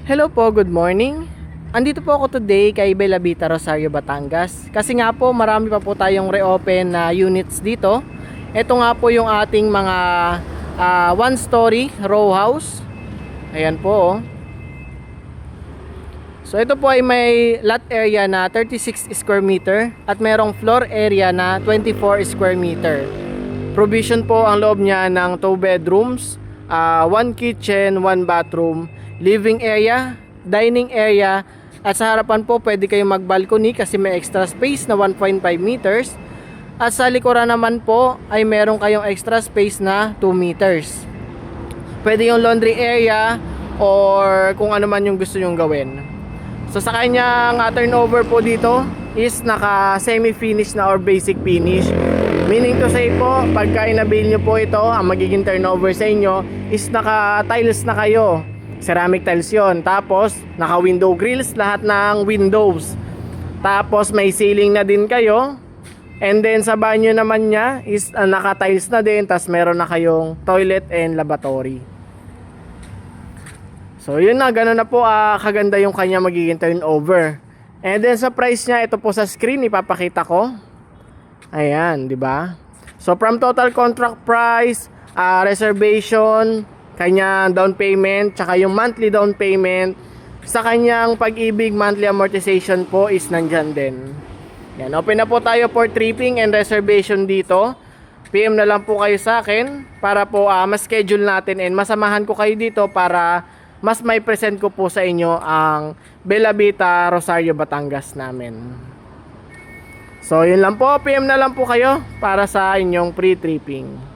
Hello po, good morning. Andito po ako today kay Bella Vita, Rosario, Batangas. Kasi nga po marami pa po tayong reopen na units dito. Ito nga po yung ating mga one story row house. Ayan po. So ito po ay may lot area na 36 square meter at merong floor area na 24 square meter. Provision po ang loob niya ng 2 bedrooms, 1 kitchen, 1 bathroom, living area, dining area, at sa harapan po pwede kayong mag-balcony kasi may extra space na 1.5 meters. At sa likuran naman po ay meron kayong extra space na 2 meters. Pwede yung laundry area or kung ano man yung gusto nyong gawin. So sa kanyang turnover po dito is naka semi-finish na or basic finish. Meaning to say po, pagka inabil nyo po ito, ang magiging turnover sa inyo is naka tiles na kayo. Ceramic tiles yon. Tapos naka window grills lahat ng windows. Tapos may ceiling na din kayo. And then sa banyo naman niya is naka tiles na din. Tapos meron na kayong toilet and lavatory. So yun na, gano'n na po kaganda yung kanya magiging turnover. And then sa price niya, ito po sa screen ipapakita ko. Ayan, di ba? So from total contract price, reservation, kanyang down payment, tsaka yung monthly down payment, sa kanyang Pag-ibig monthly amortization po is nandyan din. Yan, open na po tayo for tripping and reservation dito. PM na lang po kayo sa akin para po mas-schedule natin and masamahan ko kayo dito para mas may present ko po sa inyo ang Bella Vita, Rosario, Batangas namin. So yun lang po, PM na lang po kayo para sa inyong pre-tripping.